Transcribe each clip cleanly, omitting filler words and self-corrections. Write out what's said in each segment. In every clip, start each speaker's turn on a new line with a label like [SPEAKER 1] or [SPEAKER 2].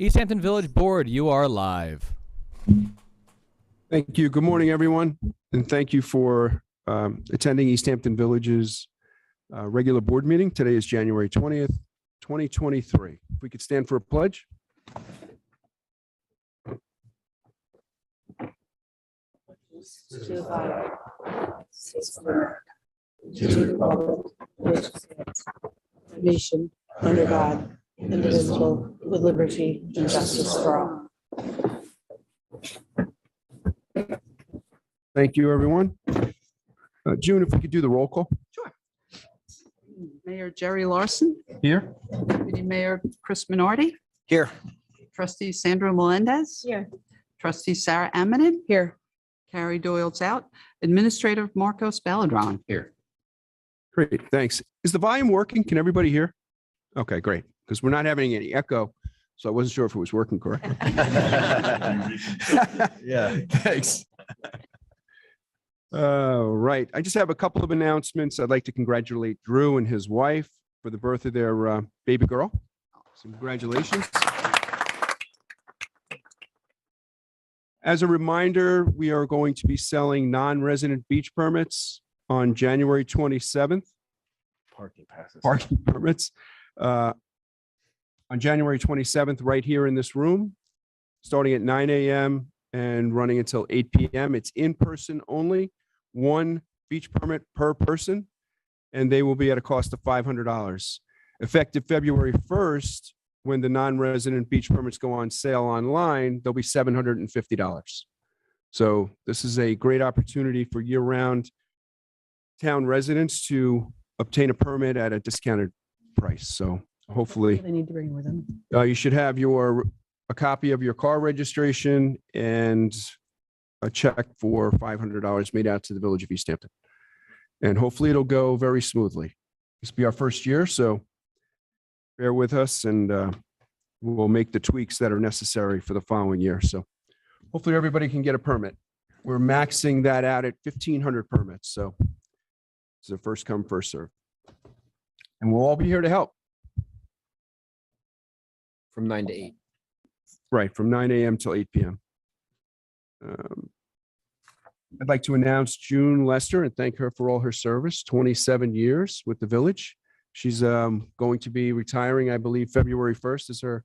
[SPEAKER 1] East Hampton Village Board, you are live.
[SPEAKER 2] Thank you. Good morning, everyone. And thank you for attending East Hampton Village's regular board meeting. Today is January 20th, 2023. If we could stand for a pledge.
[SPEAKER 3] To the flag, States of America, to the republic which stands, one nation, under God, indivisible, with liberty and justice for all.
[SPEAKER 2] Thank you, everyone. June, if we could do the roll call.
[SPEAKER 4] Mayor Jerry Larson,
[SPEAKER 2] Here.
[SPEAKER 4] Deputy Mayor Chris Minardi,
[SPEAKER 5] Here.
[SPEAKER 4] Trustee Sandra Melendez.
[SPEAKER 3] Here.
[SPEAKER 4] Trustee Sarah Amonen,
[SPEAKER 3] Here.
[SPEAKER 4] Carrie Doyle's out, Administrator Marcos Balladron.
[SPEAKER 5] Here.
[SPEAKER 2] Great, thanks. Is the volume working? Can everybody hear? Okay, great, because we're not having any echo, so I wasn't sure if it was working correctly.
[SPEAKER 5] Yeah, thanks.
[SPEAKER 2] Right. I just have a couple of announcements. I'd like to congratulate Drew and his wife for the birth of their baby girl. So congratulations. As a reminder, we are going to be selling non-resident beach permits on January 27th.
[SPEAKER 5] Parking passes.
[SPEAKER 2] Parking permits on January 27th, right here in this room, starting at 9 a.m. and running until 8 p.m. It's in person only, one beach permit per person, and they will be at a cost of $500. Effective February 1st, when the non-resident beach permits go on sale online, they'll be $750. So this is a great opportunity for year-round town residents to obtain a permit at a discounted price. So hopefully
[SPEAKER 3] They need to bring with them.
[SPEAKER 2] you should have a copy of your car registration and a check for $500 made out to the Village of East Hampton. And hopefully it'll go very smoothly. This will be our first year, so bear with us and we'll make the tweaks that are necessary for the following year. So hopefully everybody can get a permit. We're maxing that out at 1,500 permits. So it's a first come, first serve. And we'll all be here to help.
[SPEAKER 5] From 9 to 8.
[SPEAKER 2] Right, from 9 a.m. till 8 p.m. I'd like to announce June Lester and thank her for all her service, 27 years with the village. She's going to be retiring, I believe, February 1st is her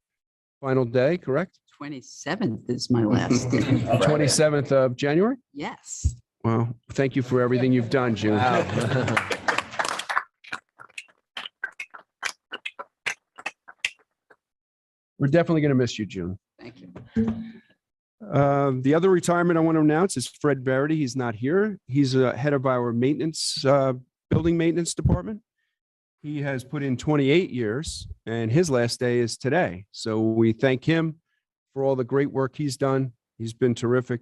[SPEAKER 2] final day, correct?
[SPEAKER 4] 27th is my last day.
[SPEAKER 2] 27th of January?
[SPEAKER 4] Yes.
[SPEAKER 2] Well, thank you for everything you've done, June. We're definitely going to miss you, June.
[SPEAKER 4] Thank you.
[SPEAKER 2] The other retirement I want to announce is Fred Verity. He's not here. He's head of our maintenance, building maintenance department. He has put in 28 years and his last day is today. So we thank him for all the great work he's done. He's been terrific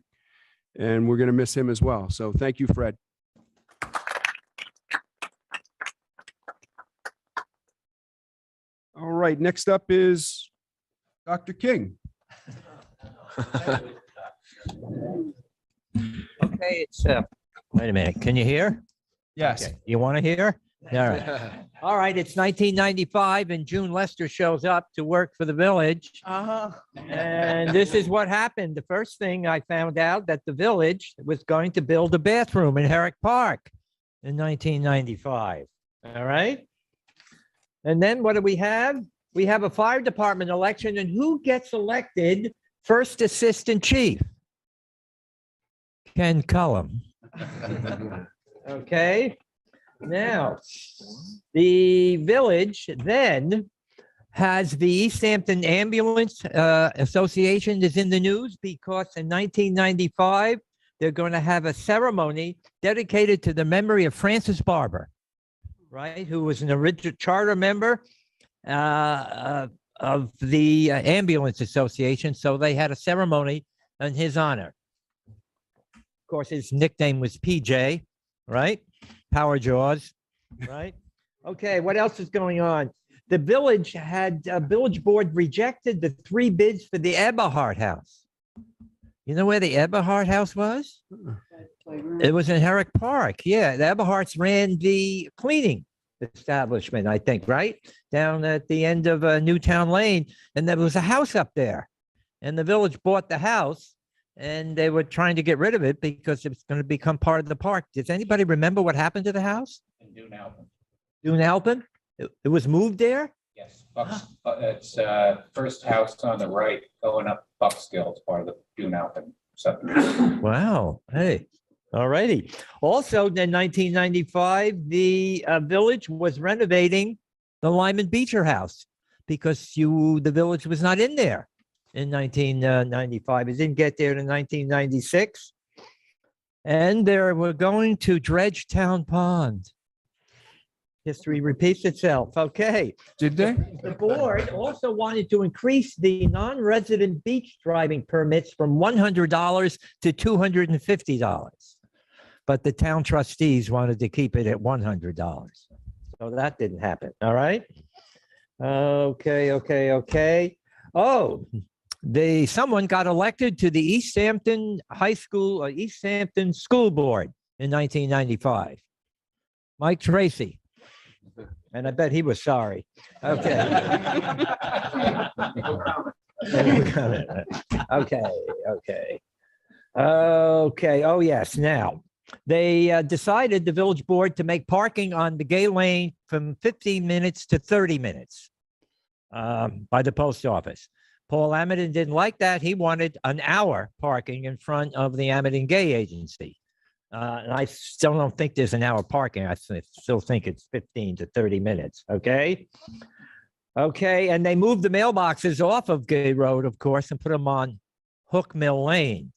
[SPEAKER 2] and we're going to miss him as well. So thank you, Fred. All right, next up is Dr. King.
[SPEAKER 6] Okay, it's wait a minute. Can you hear?
[SPEAKER 2] Yes.
[SPEAKER 6] Okay. You want to hear? All right. All right. It's 1995 and June Lester shows up to work for the village. And this is what happened. The first thing I found out that the village was going to build a bathroom in Herrick Park in 1995. All right. And then what do we have? We have a fire department election and who gets elected first assistant chief? Ken Cullum. Okay. Now, the village then has the East Hampton Ambulance Association is in the news because in 1995, they're going to have a ceremony dedicated to the memory of Francis Barber, right, who was an original charter member of the Ambulance Association. So they had a ceremony in his honor. Of course, his nickname was PJ, right? Power Jaws, right? Okay, what else is going on? The village had, village board rejected the 3 bids for the Eberhard House. You know where the Eberhard House was? It was in Herrick Park. Yeah, the Eberhards ran the cleaning. establishment, I think, right? Down at the end of Newtown Lane. And there was a house up there. And the village bought the house and they were trying to get rid of it because it's going to become part of the park. Does anybody remember what happened to the house?
[SPEAKER 7] In Dune Alpin.
[SPEAKER 6] Dune Alpin? It was moved there?
[SPEAKER 7] Yes, it's first house on the right going up Buckskill. It's part of the Dune Alpin subdivision.
[SPEAKER 6] Wow. Hey, all righty. Also, in 1995, the village was renovating the Lyman Beecher House because the village was not in there in 1995. It didn't get there in 1996. And they were going to dredge Town Pond. History repeats itself. Okay.
[SPEAKER 2] Did they?
[SPEAKER 6] The board also wanted to increase the non-resident beach driving permits from $100 to $250. But the town trustees wanted to keep it at $100. So that didn't happen. All right. Okay. Oh, someone got elected to the East Hampton East Hampton School Board in 1995. Mike Tracy. And I bet he was sorry. Okay. Okay. Oh, yes. Now, they decided, the village board, to make parking on the Gay Lane from 15 minutes to 30 minutes by the post office. Paul Amadon didn't like that. He wanted an hour parking in front of the Amadon Gay Agency. And I still don't think there's an hour parking. I still think it's 15 to 30 minutes. Okay. And they moved the mailboxes off of Gay Road, of course, and put them on Hook Mill Lane.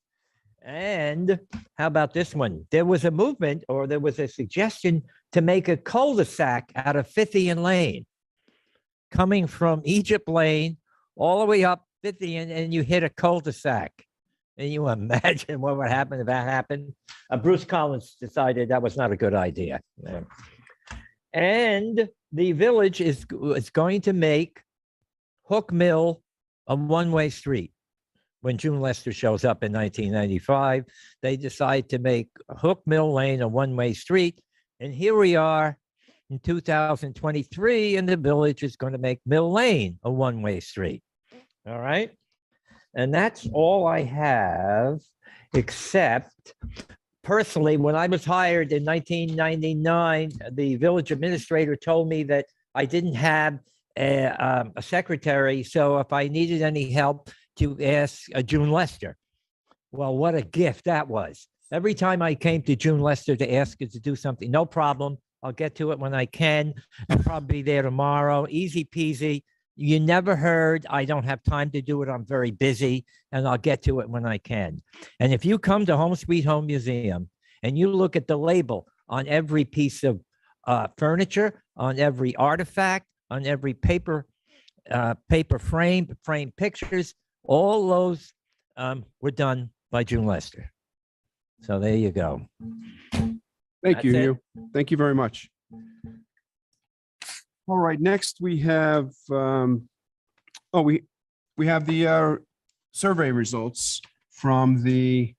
[SPEAKER 6] And how about this one? There was a movement, or there was a suggestion, to make a cul-de-sac out of 50th Lane, coming from Egypt Lane all the way up 50th, and you hit a cul-de-sac. And you imagine what would happen if that happened? Bruce Collins decided that was not a good idea. And the village is going to make Hook Mill a one-way street. When June Lester shows up in 1995, they decide to make Hook Mill Lane a one-way street. And here we are in 2023, and the village is going to make Mill Lane a one-way street. All right. And that's all I have, except personally, when I was hired in 1999, the village administrator told me that I didn't have a secretary. So if I needed any help, to ask June Lester. Well, what a gift that was. Every time I came to June Lester to ask her to do something, no problem. I'll get to it when I can. I'll probably be there tomorrow. Easy peasy. You never heard, I don't have time to do it. I'm very busy, and I'll get to it when I can. And if you come to Home Sweet Home Museum and you look at the label on every piece of furniture, on every artifact, on every paper frame pictures, all those were done by June Lester. So there you go.
[SPEAKER 2] Thank you,
[SPEAKER 6] That's it.
[SPEAKER 2] Hugh. Thank you very much. All right, next we have, we have the survey results from the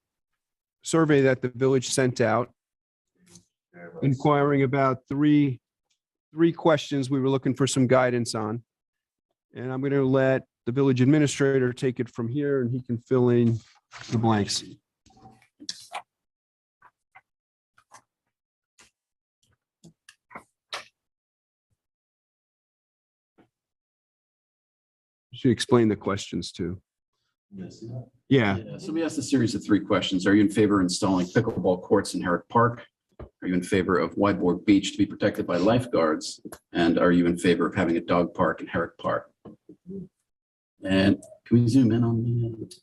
[SPEAKER 2] survey that the village sent out, inquiring about three questions we were looking for some guidance on. And I'm going to let the village administrator take it from here, and he can fill in the blanks. Should explain the questions too. Yeah,
[SPEAKER 8] So we asked a series of three questions. Are you in favor of installing pickleball courts in Herrick Park? Are you in favor of Wyborg Beach to be protected by lifeguards? And are you in favor of having a dog park in Herrick Park? And can we zoom in on the?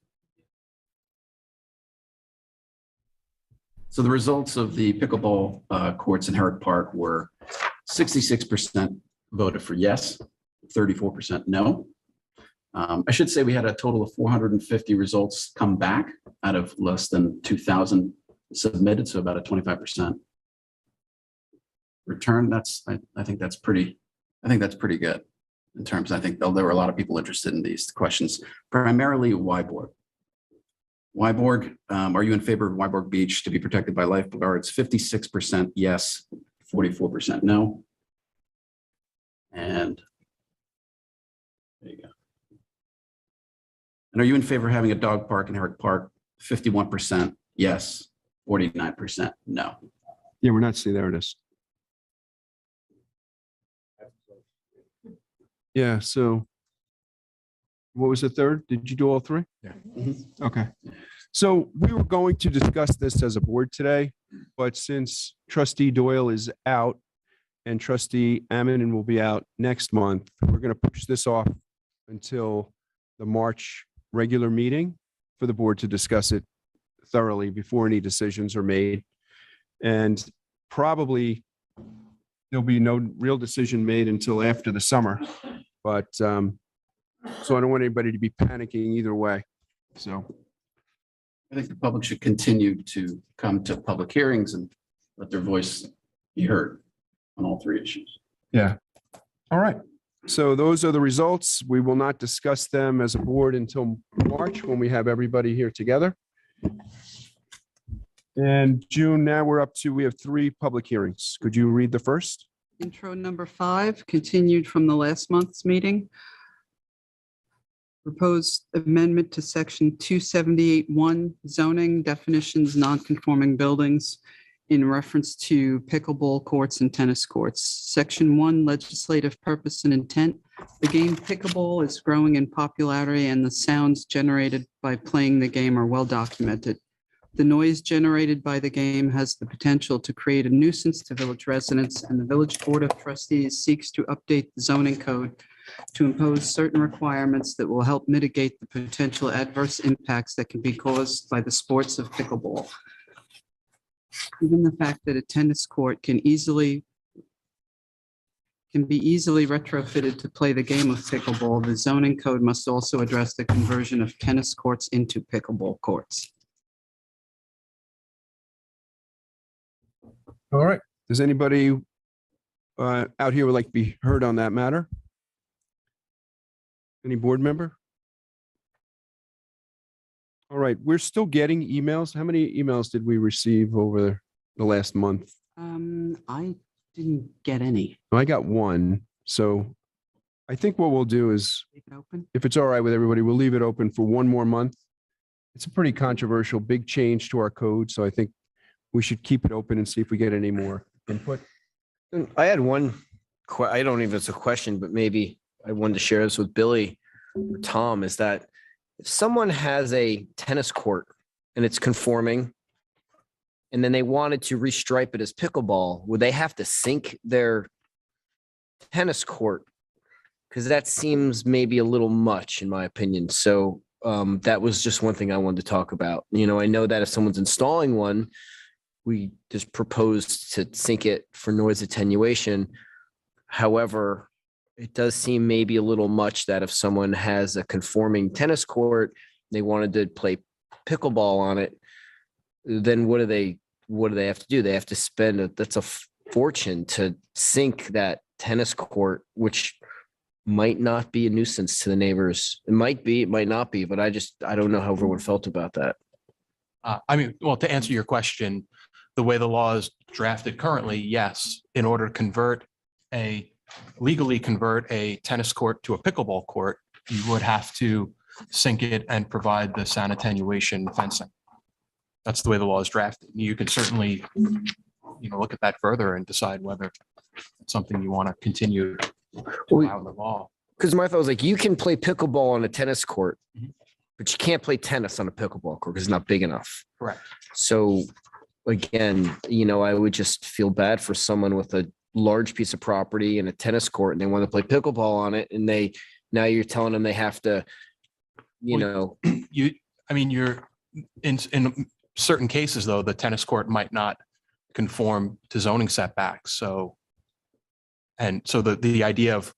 [SPEAKER 8] So the results of the pickleball courts in Herrick Park were 66% voted for yes, 34% no. I should say we had a total of 450 results come back out of less than 2,000 submitted, so about a 25% return. I think that's pretty good in terms. I think there were a lot of people interested in these questions, primarily Wyborg. Wyborg, are you in favor of Wyborg Beach to be protected by lifeguards? 56% yes, 44% no. And there you go. And are you in favor of having a dog park in Herrick Park? 51% yes, 49% no.
[SPEAKER 2] Yeah, we're not, see, there it is. Yeah, so what was the third? Did you do all three?
[SPEAKER 5] Yeah.
[SPEAKER 2] Okay. So we were going to discuss this as a board today, but since trustee Doyle is out and trustee Ammon will be out next month, we're going to push this off until the March regular meeting for the board to discuss it thoroughly before any decisions are made. And probably there'll be no real decision made until after the summer. But so I don't want anybody to be panicking either way. So,
[SPEAKER 8] I think the public should continue to come to public hearings and let their voice be heard on all three issues.
[SPEAKER 2] yeah. All right. So those are the results. We will not discuss them as a board until March when we have everybody here together. And June, now we're up to, we have 3 public hearings. Could you read the first?
[SPEAKER 4] Intro number 5, continued from the last month's meeting. Proposed amendment to section 278-1 zoning definitions, non-conforming buildings in reference to pickleball courts and tennis courts. Section 1, legislative purpose and intent. The game pickleball is growing in popularity and the sounds generated by playing the game are well documented. The noise generated by the game has the potential to create a nuisance to village residents, and the Village Board of Trustees seeks to update the zoning code to impose certain requirements that will help mitigate the potential adverse impacts that can be caused by the sports of pickleball. Given the fact that a tennis court can be easily retrofitted to play the game of pickleball, the zoning code must also address the conversion of tennis courts into pickleball courts.
[SPEAKER 2] All right. Does anybody out here would like to be heard on that matter? Any board member? All right, we're still getting emails. How many emails did we receive over the last month?
[SPEAKER 4] I didn't get any.
[SPEAKER 2] I got one. So I think what we'll do is,
[SPEAKER 4] Leave it open.
[SPEAKER 2] if it's all right with everybody, we'll leave it open for one more month. It's a pretty controversial, big change to our code. So I think we should keep it open and see if we get any more input.
[SPEAKER 5] I had one, I don't even, it's a question, but maybe I wanted to share this with Billy or Tom, is that if someone has a tennis court and it's conforming, and then they wanted to restripe it as pickleball, would they have to sink their tennis court? Because that seems maybe a little much, in my opinion. So that was just one thing I wanted to talk about. You know, I know that if someone's installing one, we just proposed to sink it for noise attenuation. However, it does seem maybe a little much that if someone has a conforming tennis court, they wanted to play pickleball on it, then what do they have to do? They have to spend that's a fortune to sink that tennis court, which might not be a nuisance to the neighbors. It might be, it might not be, but I don't know how everyone felt about that.
[SPEAKER 9] I mean, well, to answer your question, the way the law is drafted currently, yes, in order to legally convert a tennis court to a pickleball court, you would have to sink it and provide the sound attenuation fencing. That's the way the law is drafted. You can certainly, look at that further and decide whether it's something you want to continue to allow in the law.
[SPEAKER 5] Because my thought was like, you can play pickleball on a tennis court, but you can't play tennis on a pickleball court because it's not big enough.
[SPEAKER 9] Correct.
[SPEAKER 5] So again, I would just feel bad for someone with a large piece of property and a tennis court and they want to play pickleball on it. And now you're telling them they have to,
[SPEAKER 9] You're in certain cases though, the tennis court might not conform to zoning setbacks. So the idea of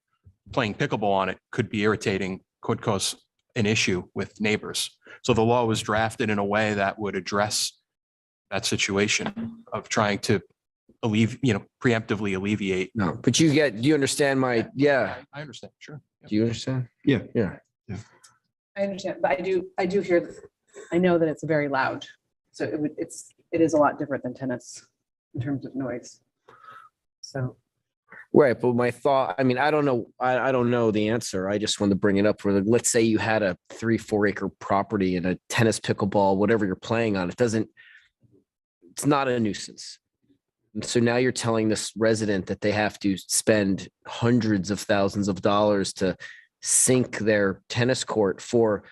[SPEAKER 9] playing pickleball on it could be irritating, could cause an issue with neighbors. So the law was drafted in a way that would address that situation of trying to preemptively alleviate.
[SPEAKER 5] no, but do you understand my, yeah.
[SPEAKER 9] I understand, sure.
[SPEAKER 5] Do you understand?
[SPEAKER 2] Yeah.
[SPEAKER 5] Yeah.
[SPEAKER 10] I understand, but I do hear, I know that it's very loud. So it is a lot different than tennis in terms of noise. So
[SPEAKER 5] Right, but my thought, I mean, I don't know, I don't know the answer. I just wanted to bring it up for, let's say you had a 3-4 acre property and a tennis, pickleball, whatever you're playing on, it's not a nuisance. And so now you're telling this resident that they have to spend hundreds of thousands of dollars to sink their tennis court for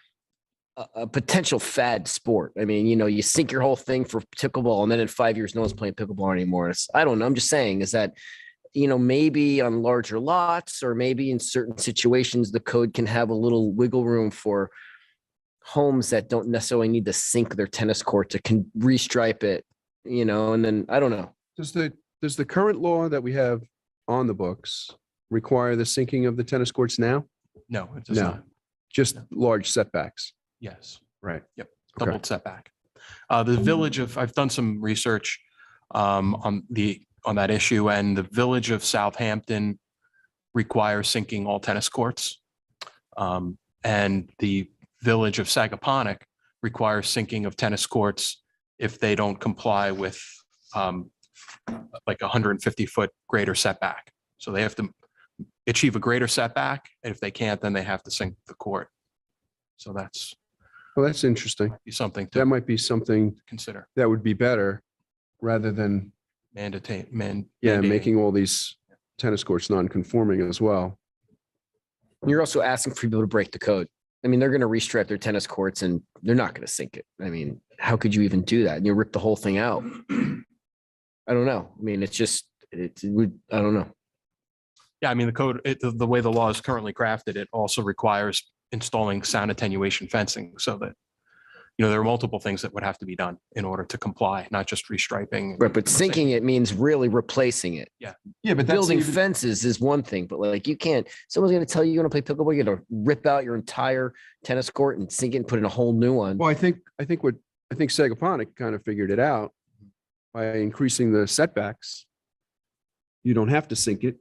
[SPEAKER 5] a potential fad sport. I mean, you sink your whole thing for pickleball, and then in 5 years, no one's playing pickleball anymore. I don't know. I'm just saying is that, maybe on larger lots, or maybe in certain situations, the code can have a little wiggle room for homes that don't necessarily need to sink their tennis court to restripe it, and then I don't know.
[SPEAKER 2] Does the current law that we have on the books require the sinking of the tennis courts now?
[SPEAKER 9] No, it does
[SPEAKER 2] No.
[SPEAKER 9] not.
[SPEAKER 2] Just large setbacks,
[SPEAKER 9] Yes.
[SPEAKER 2] right?
[SPEAKER 9] Yep.
[SPEAKER 2] Okay.
[SPEAKER 9] Double setback. I've done some research on that issue, and the village of Southampton requires sinking all tennis courts. And the village of Sagaponack requires sinking of tennis courts if they don't comply with like 150-foot greater setback. So they have to achieve a greater setback, and if they can't, then they have to sink the court. So that's
[SPEAKER 2] Well, that's interesting.
[SPEAKER 9] something
[SPEAKER 2] That
[SPEAKER 9] to
[SPEAKER 2] might be something
[SPEAKER 9] consider.
[SPEAKER 2] that would be better rather than,
[SPEAKER 9] Mandating.
[SPEAKER 2] making all these tennis courts non-conforming as well.
[SPEAKER 5] You're also asking for people to break the code. I mean, they're going to restripe their tennis courts and they're not going to sink it. I mean, how could you even do that? And you rip the whole thing out. I don't know. I mean, I don't know.
[SPEAKER 9] Yeah, I mean, the code, the way the law is currently crafted, it also requires installing sound attenuation fencing so that, there are multiple things that would have to be done in order to comply, not just restriping.
[SPEAKER 5] Right, but sinking it means really replacing it.
[SPEAKER 2] Yeah, but
[SPEAKER 5] Building fences is one thing, but like you can't, someone's going to tell you you're going to play pickleball, you're going to rip out your entire tennis court and sink it and put in a whole new one.
[SPEAKER 2] Well, I think Sagaponack kind of figured it out by increasing the setbacks. You don't have to sink it.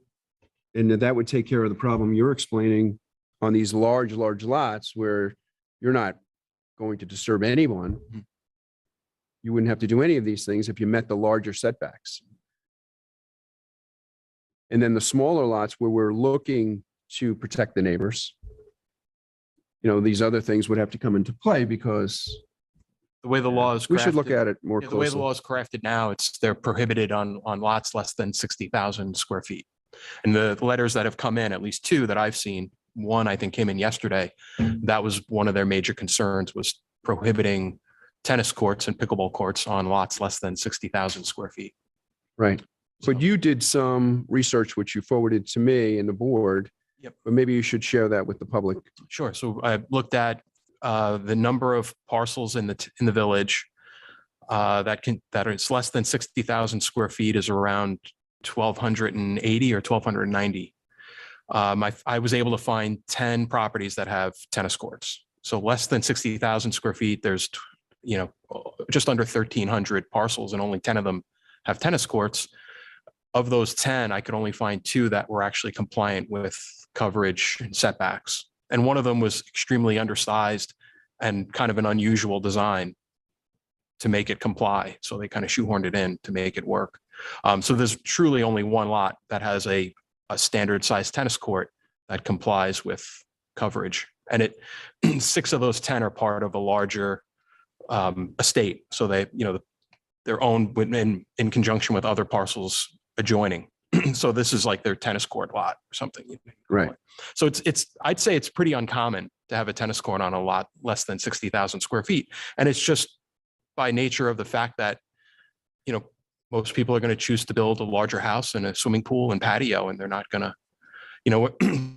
[SPEAKER 2] And that would take care of the problem you're explaining on these large lots where you're not going to disturb anyone. You wouldn't have to do any of these things if you met the larger setbacks. And then the smaller lots where we're looking to protect the neighbors, these other things would have to come into play because
[SPEAKER 9] The way the law is crafted.
[SPEAKER 2] we should look at it more
[SPEAKER 9] The way the
[SPEAKER 2] closely.
[SPEAKER 9] law is crafted now, they're prohibited on lots less than 60,000 square feet. And the letters that have come in, at least two that I've seen, one I think came in yesterday. That was one of their major concerns, was prohibiting tennis courts and pickleball courts on lots less than 60,000 square feet.
[SPEAKER 2] Right. But you did some research, which you forwarded to me and the board.
[SPEAKER 9] Yep.
[SPEAKER 2] But maybe you should share that with the public.
[SPEAKER 9] Sure. So I looked at the number of parcels in the village that is less than 60,000 square feet is around 1,280 or 1,290. I was able to find 10 properties that have tennis courts. So less than 60,000 square feet, there's, just under 1,300 parcels and only 10 of them have tennis courts. Of those 10, I could only find 2 that were actually compliant with coverage and setbacks. And one of them was extremely undersized and kind of an unusual design to make it comply. So they kind of shoehorned it in to make it work. So there's truly only one lot that has a standard size tennis court that complies with coverage. And 6 of those 10 are part of a larger estate. So they're owned in conjunction with other parcels adjoining. So this is like their tennis court lot or something.
[SPEAKER 2] Right.
[SPEAKER 9] So I'd say it's pretty uncommon to have a tennis court on a lot less than 60,000 square feet. And it's just by nature of the fact that, most people are going to choose to build a larger house and a swimming pool and patio, and they're not going to,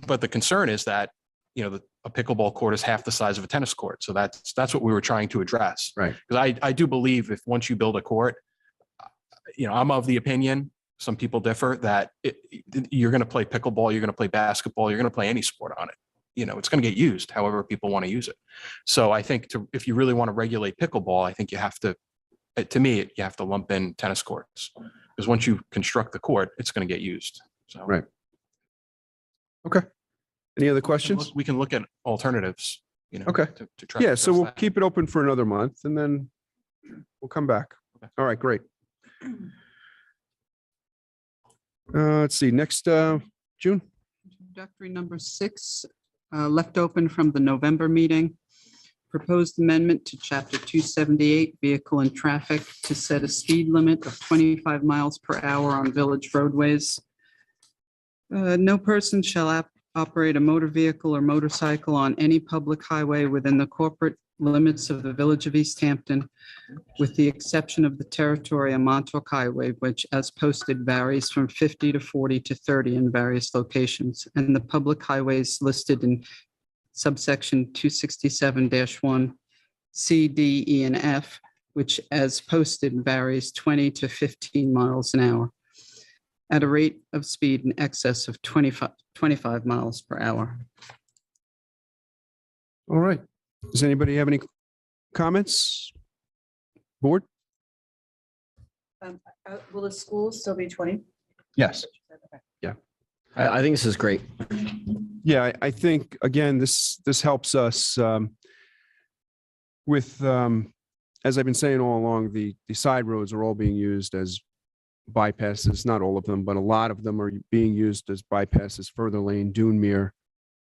[SPEAKER 9] but the concern is that, a pickleball court is half the size of a tennis court. So that's what we were trying to address.
[SPEAKER 2] Right.
[SPEAKER 9] Because I do believe if once you build a court, I'm of the opinion, some people differ, that you're going to play pickleball, you're going to play basketball, you're going to play any sport on it. It's going to get used however people want to use it. So I think if you really want to regulate pickleball, I think you have to lump in tennis courts, because once you construct the court, it's going to get used. So
[SPEAKER 2] Right. Okay. Any other questions?
[SPEAKER 9] we can look at alternatives,
[SPEAKER 2] Okay.
[SPEAKER 9] to try.
[SPEAKER 2] Yeah,
[SPEAKER 9] to
[SPEAKER 2] so
[SPEAKER 9] address
[SPEAKER 2] we'll
[SPEAKER 9] that.
[SPEAKER 2] keep it open for another month and then we'll come back.
[SPEAKER 9] Okay.
[SPEAKER 2] All right, great. Let's see, next, June?
[SPEAKER 4] Introductory number 6, left open from the November meeting. Proposed amendment to chapter 278, vehicle and traffic, to set a speed limit of 25 miles per hour on village roadways. No person shall operate a motor vehicle or motorcycle on any public highway within the corporate limits of the village of East Hampton, with the exception of the territory on Montauk Highway, which as posted varies from 50 to 40 to 30 in various locations, and the public highways listed in subsection 267-1, C, D, E, and F, which as posted varies 20 to 15 miles an hour at a rate of speed in excess of 25 miles per hour.
[SPEAKER 2] All right. Does anybody have any comments? Board?
[SPEAKER 10] Will the school still be 20?
[SPEAKER 2] Yes.
[SPEAKER 5] I think this is great.
[SPEAKER 2] Yeah, I think, again, this helps us with, as I've been saying all along, the side roads are all being used as bypasses, not all of them, but a lot of them are being used as bypasses. Further Lane, Dunmere,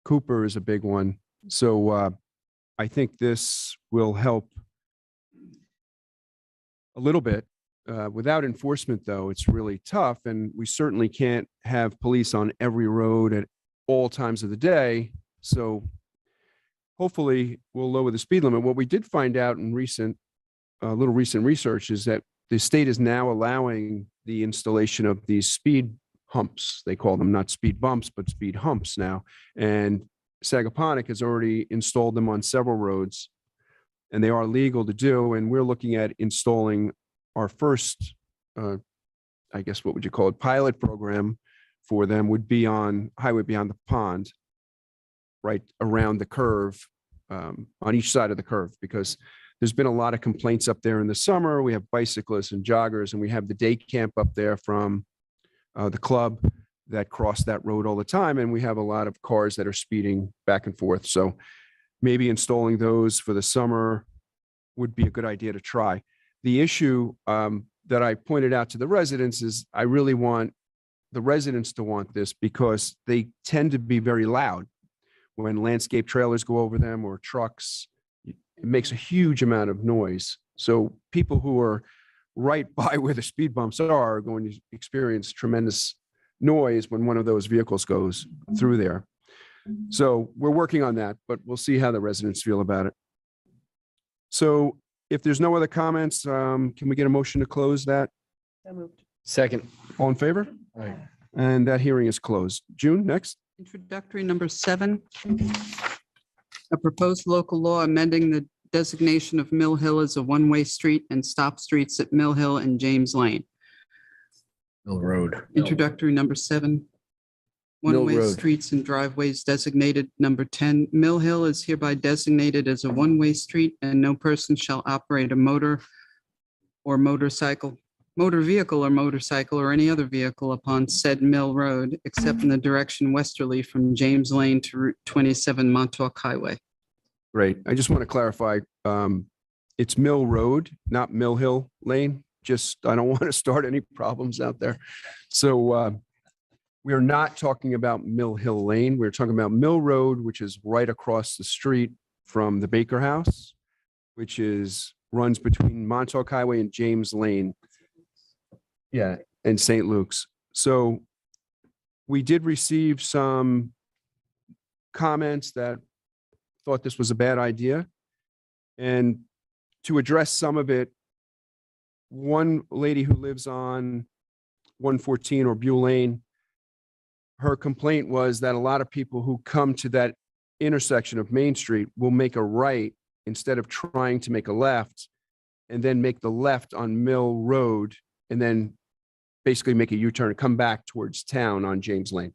[SPEAKER 2] Cooper is a big one. So I think this will help a little bit. Without enforcement, though, it's really tough, and we certainly can't have police on every road at all times of the day. So hopefully we'll lower the speed limit. What we did find out in recent research is that the state is now allowing the installation of these speed humps. They call them not speed bumps, but speed humps now. And Sagaponic has already installed them on several roads, and they are legal to do. And we're looking at installing our first, I guess, what would you call it, pilot program for them would be on Highway Beyond the Pond, right around the curve, on each side of the curve, because there's been a lot of complaints up there in the summer. We have bicyclists and joggers, and we have the day camp up there from the club that cross that road all the time. And we have a lot of cars that are speeding back and forth. So maybe installing those for the summer would be a good idea to try. The issue that I pointed out to the residents is I really want the residents to want this because they tend to be very loud when landscape trailers go over them or trucks. It makes a huge amount of noise. So people who are right by where the speed bumps are going to experience tremendous noise when one of those vehicles goes through there. So we're working on that, but we'll see how the residents feel about it. So if there's no other comments, can we get a motion to close that?
[SPEAKER 10] So moved.
[SPEAKER 5] Second.
[SPEAKER 2] All in favor?
[SPEAKER 5] Aye.
[SPEAKER 2] And that hearing is closed. June, next.
[SPEAKER 4] Introductory number 7, a proposed local law amending the designation of Mill Hill as a one-way street and stop streets at Mill Hill and James Lane.
[SPEAKER 5] Mill Road.
[SPEAKER 4] Introductory number 7,
[SPEAKER 5] Mill
[SPEAKER 4] one-way
[SPEAKER 5] Road.
[SPEAKER 4] streets and driveways designated. Number 10, Mill Hill is hereby designated as a one-way street, and no person shall operate a motor vehicle or motorcycle or any other vehicle upon said Mill Road, except in the direction westerly from James Lane to Route 27 Montauk Highway.
[SPEAKER 2] Great. I just want to clarify. It's Mill Road, not Mill Hill Lane. Just, I don't want to start any problems out there. So we are not talking about Mill Hill Lane. We're talking about Mill Road, which is right across the street from the Baker House, which runs between Montauk Highway and James Lane. Yeah, and St. Luke's. So we did receive some comments that thought this was a bad idea. And to address some of it, one lady who lives on 114 or Buell Lane, her complaint was that a lot of people who come to that intersection of Main Street will make a right instead of trying to make a left, and then make the left on Mill Road, and then basically make a U-turn and come back towards town on James Lane.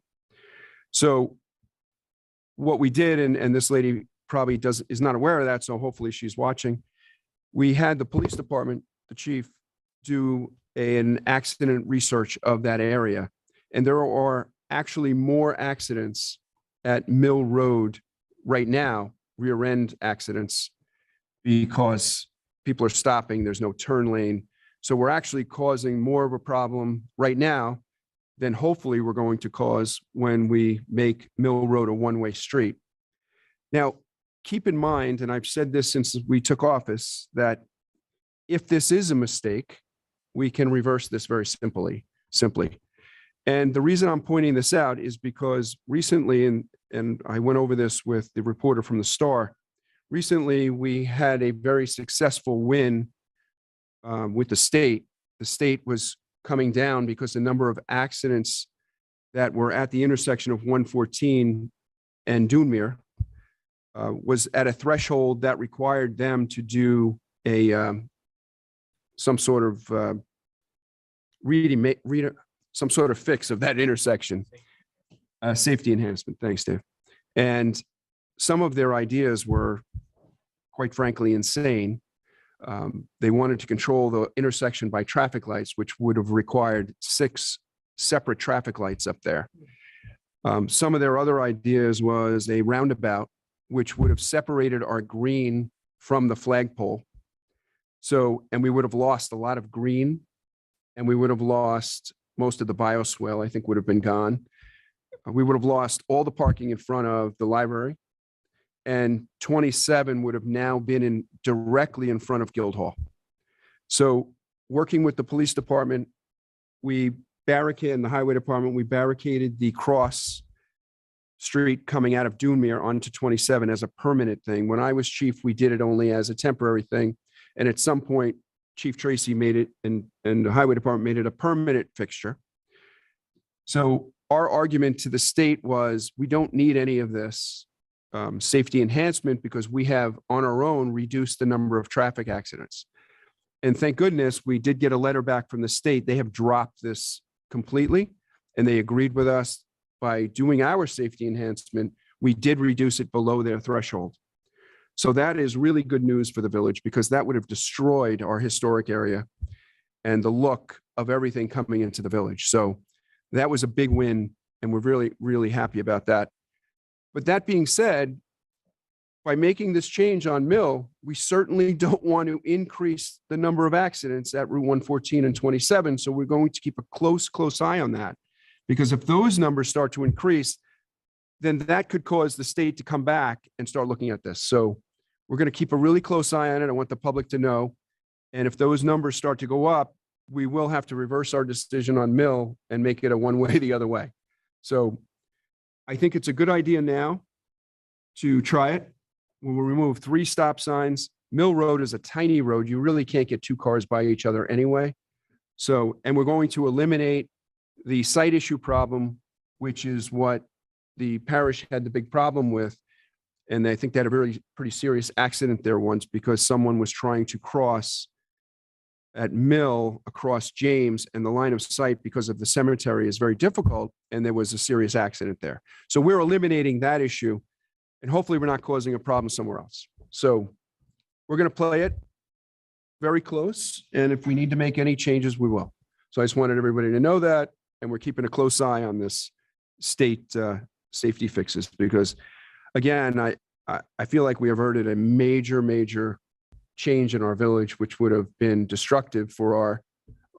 [SPEAKER 2] So what we did, and this lady probably is not aware of that, so hopefully she's watching. We had the police department, the chief, do an accident research of that area. And there are actually more accidents at Mill Road right now, rear end accidents, because people are stopping, there's no turn lane. So we're actually causing more of a problem right now than hopefully we're going to cause when we make Mill Road a one-way street. Now, keep in mind, and I've said this since we took office, that if this is a mistake, we can reverse this very simply. And the reason I'm pointing this out is because recently, and I went over this with the reporter from the Star, recently we had a very successful win with the state. The state was coming down because the number of accidents that were at the intersection of 114 and Dunmere was at a threshold that required them to do some sort of some sort of fix of that intersection. Safety enhancement. Thanks, Dave. And some of their ideas were, quite frankly, insane. They wanted to control the intersection by traffic lights, which would have required 6 separate traffic lights up there. Some of their other ideas was a roundabout, which would have separated our green from the flagpole. So, and we would have lost a lot of green, and we would have lost most of the bioswale, I think would have been gone. We would have lost all the parking in front of the library, and 27 would have now been directly in front of Guildhall. So working with the police department, we barricaded, in the highway department, we barricaded the cross street coming out of Dunmere onto 27 as a permanent thing. When I was chief, we did it only as a temporary thing. And at some point, Chief Tracy made it, and the highway department made it a permanent fixture. So our argument to the state was, we don't need any of this safety enhancement because we have on our own reduced the number of traffic accidents. And thank goodness we did get a letter back from the state. They have dropped this completely, and they agreed with us by doing our safety enhancement, we did reduce it below their threshold. So that is really good news for the village, because that would have destroyed our historic area and the look of everything coming into the village. So that was a big win, and we're really, really happy about that. But that being said, by making this change on Mill, we certainly don't want to increase the number of accidents at Route 114 and 27. So we're going to keep a close eye on that, because if those numbers start to increase, then that could cause the state to come back and start looking at this. So we're going to keep a really close eye on it. I want the public to know. And if those numbers start to go up, we will have to reverse our decision on Mill and make it a one way the other way. So I think it's a good idea now to try it. We will remove 3 stop signs. Mill Road is a tiny road. You really can't get 2 cars by each other anyway. So, and we're going to eliminate the site issue problem, which is what the parish had the big problem with. And I think they had a pretty serious accident there once, because someone was trying to cross at Mill across James, and the line of sight because of the cemetery is very difficult. And there was a serious accident there. So we're eliminating that issue, and hopefully we're not causing a problem somewhere else. So we're going to play it very close. And if we need to make any changes, we will. So I just wanted everybody to know that. And we're keeping a close eye on this state safety fixes, because again, I feel like we averted a major change in our village, which would have been destructive for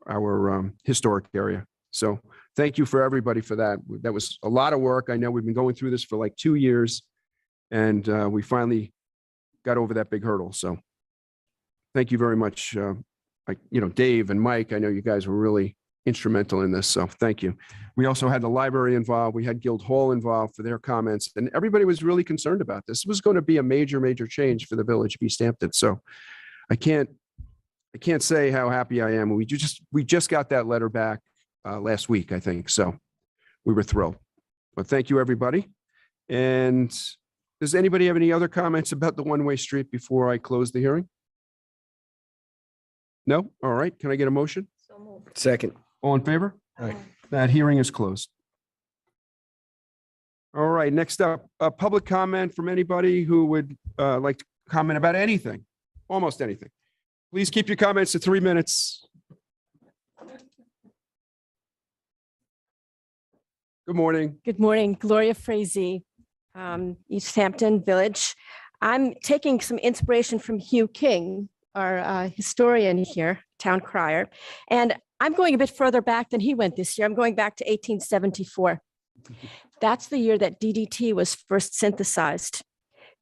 [SPEAKER 2] our historic area. So thank you for everybody for that. That was a lot of work. I know we've been going through this for like 2 years, and we finally got over that big hurdle. So thank you very much. Dave and Mike, I know you guys were really instrumental in this. So thank you. We also had the library involved. We had Guildhall involved for their comments, and everybody was really concerned about this. This was going to be a major change for the village of East Hampton. So I can't say how happy I am. We just got that letter back last week, I think. So we were thrilled. But thank you, everybody. And does anybody have any other comments about the one-way street before I close the hearing? No? All right. Can I get a motion?
[SPEAKER 5] Second.
[SPEAKER 2] All in favor?
[SPEAKER 5] Aye.
[SPEAKER 2] That hearing is closed. All right, next up, a public comment from anybody who would like to comment about anything, almost anything. Please keep your comments to 3 minutes. Good morning.
[SPEAKER 11] Good morning, Gloria Frazee, East Hampton Village. I'm taking some inspiration from Hugh King, our historian here, town crier. And I'm going a bit further back than he went this year. I'm going back to 1874. That's the year that DDT was first synthesized.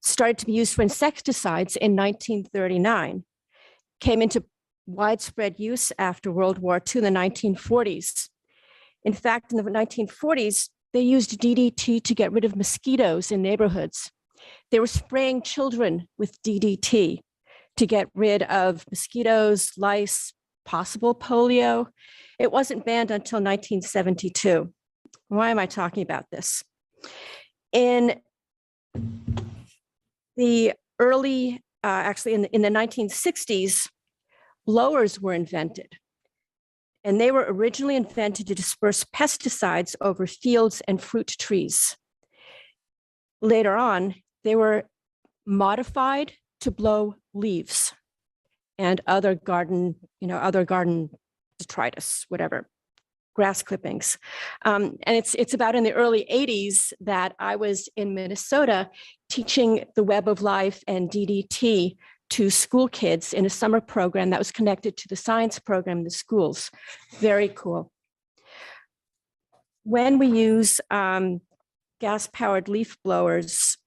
[SPEAKER 11] Started to be used for insecticides in 1939. Came into widespread use after World War II in the 1940s. In fact, in the 1940s, they used DDT to get rid of mosquitoes in neighborhoods. They were spraying children with DDT to get rid of mosquitoes, lice, possible polio. It wasn't banned until 1972. Why am I talking about this? In the early, actually in the 1960s, blowers were invented. And they were originally invented to disperse pesticides over fields and fruit trees. Later on, they were modified to blow leaves and other garden detritus, whatever, grass clippings. And it's about in the early 80s that I was in Minnesota teaching the Web of Life and DDT to school kids in a summer program that was connected to the science program in the schools. Very cool. When we use gas-powered leaf blowers,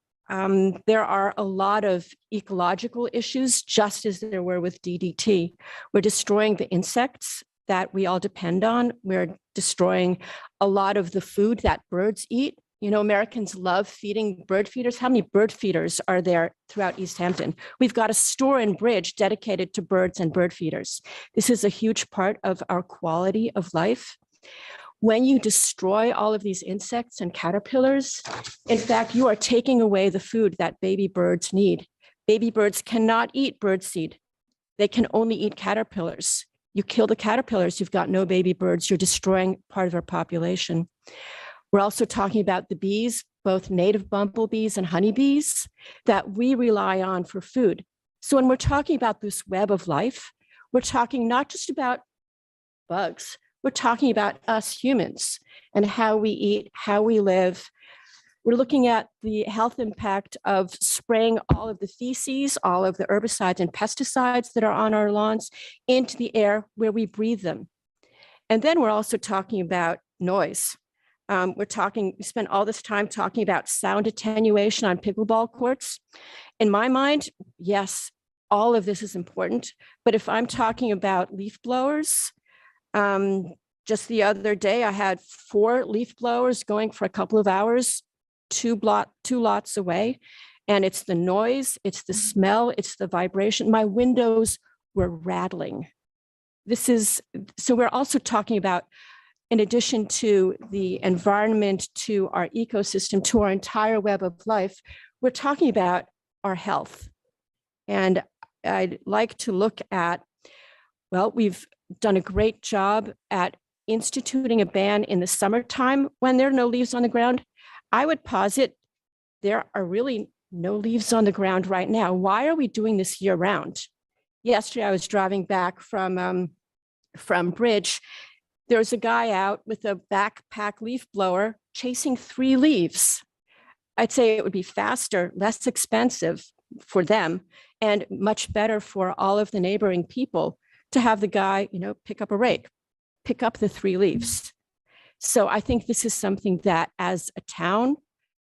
[SPEAKER 11] there are a lot of ecological issues, just as there were with DDT. We're destroying the insects that we all depend on. We're destroying a lot of the food that birds eat. You know, Americans love feeding bird feeders. How many bird feeders are there throughout East Hampton? We've got a store and bridge dedicated to birds and bird feeders. This is a huge part of our quality of life. When you destroy all of these insects and caterpillars, in fact, you are taking away the food that baby birds need. Baby birds cannot eat birdseed. They can only eat caterpillars. You kill the caterpillars, you've got no baby birds. You're destroying part of our population. We're also talking about the bees, both native bumblebees and honeybees, that we rely on for food. So when we're talking about this web of life, we're talking not just about bugs, we're talking about us humans and how we eat, how we live. We're looking at the health impact of spraying all of the feces, all of the herbicides and pesticides that are on our lawns into the air where we breathe them. And then we're also talking about noise. We spent all this time talking about sound attenuation on pickleball courts. In my mind, yes, all of this is important. But if I'm talking about leaf blowers, just the other day, I had 4 leaf blowers going for a couple of hours, two lots away. And it's the noise, it's the smell, it's the vibration. My windows were rattling. So we're also talking about, in addition to the environment, to our ecosystem, to our entire web of life, we're talking about our health. And I'd like to look at, well, we've done a great job at instituting a ban in the summertime when there are no leaves on the ground. I would posit there are really no leaves on the ground right now. Why are we doing this year round? Yesterday, I was driving back from Bridge. There was a guy out with a backpack leaf blower chasing 3 leaves. I'd say it would be faster, less expensive for them, and much better for all of the neighboring people to have the guy, pick up a rake, pick up the 3 leaves. So I think this is something that as a town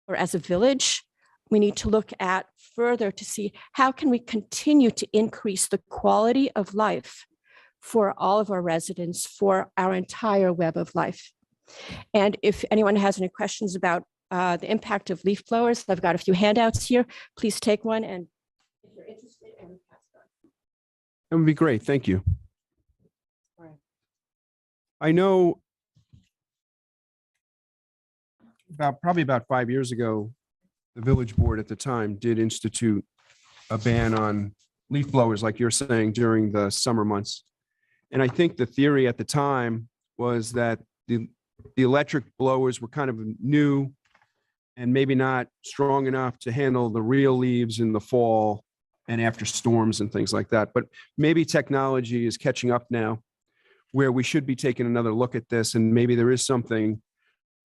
[SPEAKER 11] or as a village, we need to look at further to see how can we continue to increase the quality of life for all of our residents, for our entire web of life. And if anyone has any questions about the impact of leaf blowers, I've got a few handouts here. Please take one, and if you're interested, and pass it on.
[SPEAKER 2] That would be great. Thank you. I know probably about 5 years ago, the village board at the time did institute a ban on leaf blowers, like you're saying, during the summer months. And I think the theory at the time was that the electric blowers were kind of new and maybe not strong enough to handle the real leaves in the fall and after storms and things like that. But maybe technology is catching up now, where we should be taking another look at this, and maybe there is something,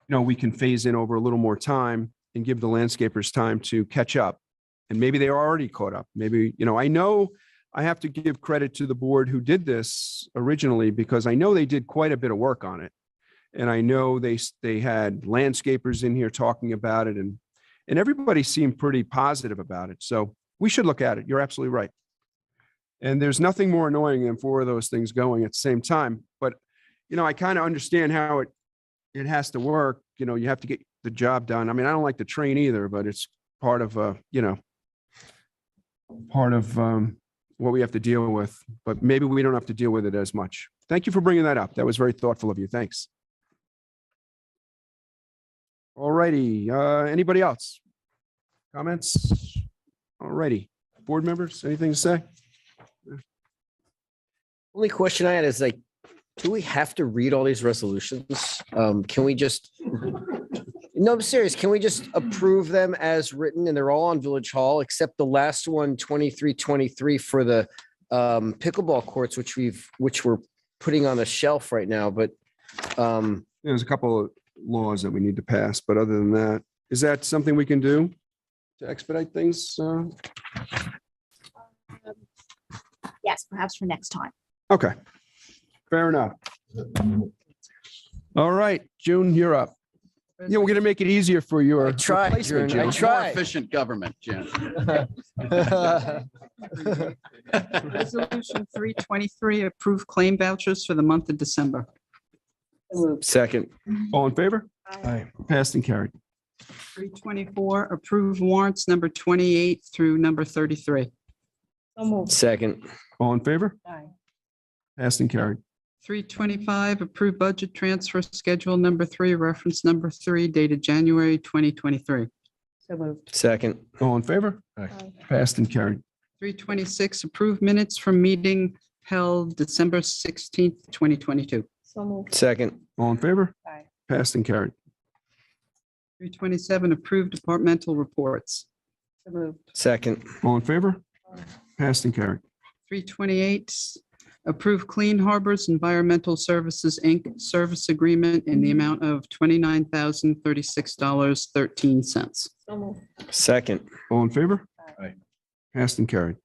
[SPEAKER 2] we can phase in over a little more time and give the landscapers time to catch up. And maybe they are already caught up. Maybe, I know I have to give credit to the board who did this originally because I know they did quite a bit of work on it. And I know they had landscapers in here talking about it and everybody seemed pretty positive about it. So we should look at it. You're absolutely right. And there's nothing more annoying than four of those things going at the same time. But, I kind of understand how it has to work. You have to get the job done. I mean, I don't like the train either, but it's part of, what we have to deal with, but maybe we don't have to deal with it as much. Thank you for bringing that up. That was very thoughtful of you. Thanks. All righty. Anybody else? Comments? All righty. Board members, anything to say?
[SPEAKER 5] Only question I had is like, do we have to read all these resolutions? Can we just, no, I'm serious. Can we just approve them as written and they're all on Village Hall, except the last one, 2323 for the pickleball courts, which we're putting on a shelf right now, but
[SPEAKER 2] There's a couple of laws that we need to pass, but other than that, is that something we can do to expedite things?
[SPEAKER 12] Yes, perhaps for next time.
[SPEAKER 2] Okay, fair enough. All right, June, you're up. Yeah, we're gonna make it easier for your
[SPEAKER 5] I tried,
[SPEAKER 2] replacement,
[SPEAKER 5] June, I
[SPEAKER 2] June.
[SPEAKER 8] More
[SPEAKER 5] tried.
[SPEAKER 8] efficient government, Jen.
[SPEAKER 4] Resolution 323, approve claim vouchers for the month of December.
[SPEAKER 5] Second,
[SPEAKER 2] All in favor? Aye. Passed and carried.
[SPEAKER 4] 324, approve warrants number 28 through number 33.
[SPEAKER 3] So moved.
[SPEAKER 5] second,
[SPEAKER 2] All in favor?
[SPEAKER 3] Aye.
[SPEAKER 2] Passed and carried.
[SPEAKER 4] 325, approve budget transfer schedule number 3, reference number 3, dated January 2023.
[SPEAKER 3] So moved.
[SPEAKER 5] second,
[SPEAKER 2] All in favor?
[SPEAKER 3] Aye.
[SPEAKER 2] Passed and carried.
[SPEAKER 4] 326, approve minutes from meeting held December 16th, 2022.
[SPEAKER 3] So moved.
[SPEAKER 5] second,
[SPEAKER 2] All in favor?
[SPEAKER 3] Aye.
[SPEAKER 2] Passed and carried.
[SPEAKER 4] 327, approve departmental reports.
[SPEAKER 3] So moved.
[SPEAKER 5] second,
[SPEAKER 2] All in favor? Passed and carried.
[SPEAKER 4] 328, approve Clean Harbors Environmental Services, Inc. service agreement in the amount of $29,036.13.
[SPEAKER 3] So moved.
[SPEAKER 5] second,
[SPEAKER 2] All in favor?
[SPEAKER 3] Aye.
[SPEAKER 2] Passed and carried.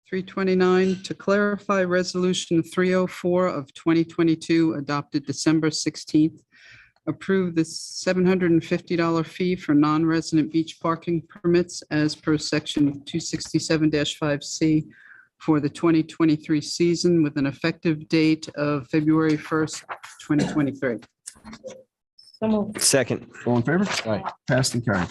[SPEAKER 4] 329, to clarify Resolution 304 of 2022 adopted December 16th, approve the $750 fee for non-resident beach parking permits as per section 267-5C for the 2023 season with an effective date of February 1st, 2023.
[SPEAKER 3] So moved.
[SPEAKER 5] second,
[SPEAKER 2] All in favor? Aye. Passed and carried.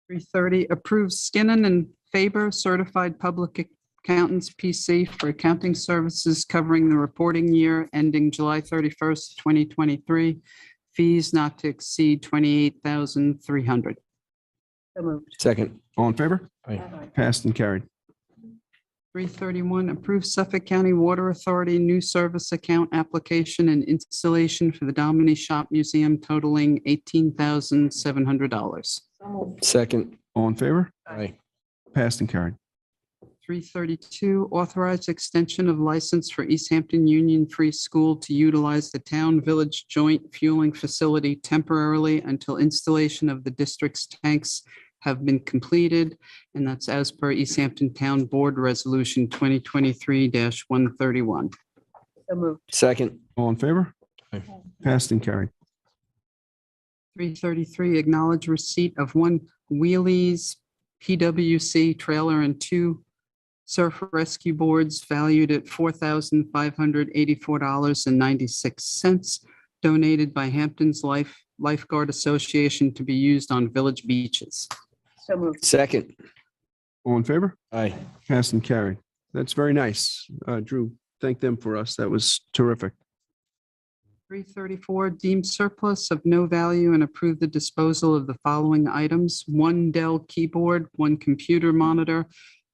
[SPEAKER 4] 330, approve Skinnon and Faber Certified Public Accountants, PC, for accounting services covering the reporting year ending July 31st, 2023. Fees not to exceed $28,300.
[SPEAKER 3] So moved.
[SPEAKER 5] second,
[SPEAKER 2] All in favor?
[SPEAKER 3] Aye.
[SPEAKER 2] Passed and carried.
[SPEAKER 4] 331, approve Suffolk County Water Authority new service account application and installation for the Dominey Shop Museum totaling $18,700.
[SPEAKER 3] So moved.
[SPEAKER 5] second,
[SPEAKER 2] All in favor?
[SPEAKER 5] aye,
[SPEAKER 2] Passed and carried.
[SPEAKER 4] 332, authorize extension of license for East Hampton Union Free School to utilize the town village joint fueling facility temporarily until installation of the district's tanks have been completed, and that's as per East Hampton Town Board Resolution 2023-131.
[SPEAKER 3] So moved.
[SPEAKER 5] second,
[SPEAKER 2] All in favor?
[SPEAKER 9] Aye.
[SPEAKER 2] Passed and carried.
[SPEAKER 4] 333, acknowledge receipt of one Wheelies PWC trailer and 2 surf rescue boards valued at $4,584.96, donated by Hampton's Lifeguard Association to be used on village beaches.
[SPEAKER 3] So moved.
[SPEAKER 5] second,
[SPEAKER 2] All in favor?
[SPEAKER 5] aye,
[SPEAKER 2] Passed and carried. That's very nice. Drew, thank them for us. That was terrific.
[SPEAKER 4] 334, deemed surplus of no value and approve the disposal of the following items: 1 Dell keyboard, 1 computer monitor,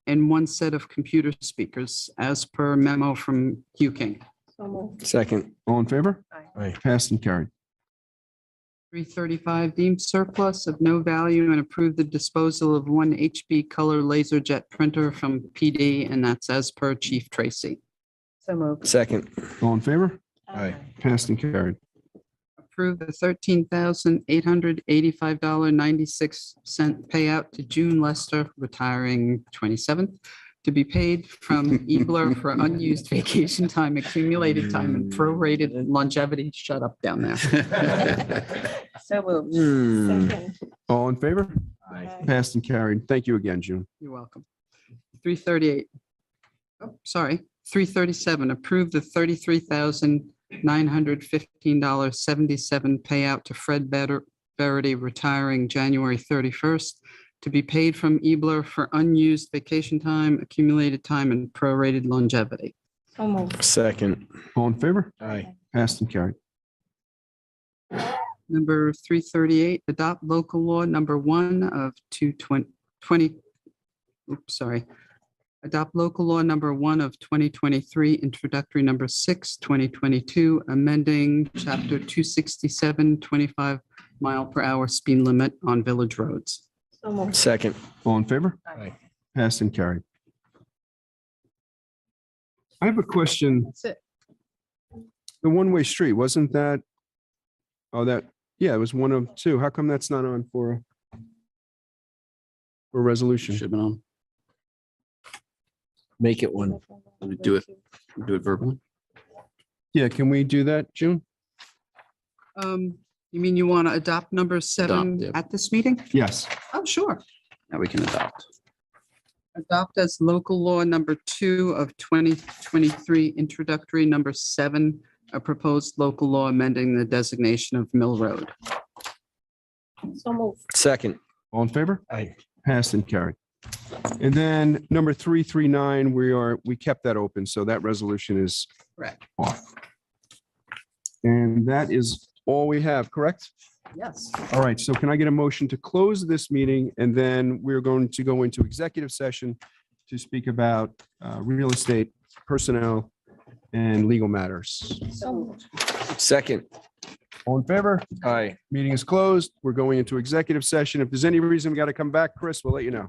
[SPEAKER 4] and 1 set of computer speakers, as per memo from Hugh King.
[SPEAKER 3] So moved.
[SPEAKER 5] second,
[SPEAKER 2] All in favor?
[SPEAKER 3] Aye.
[SPEAKER 2] Passed and carried.
[SPEAKER 4] 335, deemed surplus of no value and approve the disposal of 1 HB Color LaserJet printer from PD, and that's as per Chief Tracy.
[SPEAKER 3] So moved.
[SPEAKER 5] second,
[SPEAKER 2] All in favor?
[SPEAKER 3] Aye.
[SPEAKER 2] Passed and carried.
[SPEAKER 4] Approve the $13,885.96 payout to June Lester, retiring 27th, to be paid from Ebler for unused vacation time, accumulated time, and prorated longevity. Shut up down there.
[SPEAKER 10] So moved.
[SPEAKER 11] Second.
[SPEAKER 2] All in favor? Passed and carried. Thank you again, June.
[SPEAKER 4] You're welcome. 338. Oh, sorry, 337, approve the $33,915.77 payout to Fred Verity retiring January 31st to be paid from Ebler for unused vacation time, accumulated time, and prorated longevity.
[SPEAKER 11] So moved.
[SPEAKER 5] Second.
[SPEAKER 2] All in favor?
[SPEAKER 5] Aye.
[SPEAKER 2] Passed and carried.
[SPEAKER 4] Number 338, adopt local law number 1 of 2020, adopt local law number 1 of 2023, introductory number 6, 2022, amending chapter 267, 25 mile per hour speed limit on village roads.
[SPEAKER 11] So moved.
[SPEAKER 5] Second.
[SPEAKER 2] All in favor?
[SPEAKER 5] Aye.
[SPEAKER 2] Passed and carried. I have a question.
[SPEAKER 10] That's it.
[SPEAKER 2] The one-way street, wasn't that? Oh, yeah, it was one of two. How come that's not on for a resolution?
[SPEAKER 8] Should have been on.
[SPEAKER 5] Make it one.
[SPEAKER 8] Do it verbally.
[SPEAKER 2] Yeah, can we do that, June?
[SPEAKER 4] You mean you want to adopt number 7
[SPEAKER 8] Adopt, yeah.
[SPEAKER 4] at this meeting?
[SPEAKER 2] Yes.
[SPEAKER 4] Oh, sure.
[SPEAKER 8] Now we can adopt.
[SPEAKER 4] Adopt as local law number 2 of 2023, introductory number 7, a proposed local law amending the designation of Mill Road.
[SPEAKER 11] So moved.
[SPEAKER 5] Second.
[SPEAKER 2] All in favor?
[SPEAKER 5] Aye.
[SPEAKER 2] Passed and carried. And then number 339, we kept that open, so that resolution is
[SPEAKER 4] Correct.
[SPEAKER 2] off. And that is all we have, correct?
[SPEAKER 4] Yes.
[SPEAKER 2] All right, so can I get a motion to close this meeting? And then we're going to go into executive session to speak about real estate, personnel, and legal matters.
[SPEAKER 11] So moved.
[SPEAKER 5] Second.
[SPEAKER 2] All in favor?
[SPEAKER 5] Aye.
[SPEAKER 2] Meeting is closed. We're going into executive session. If there's any reason we got to come back, Chris, we'll let you know.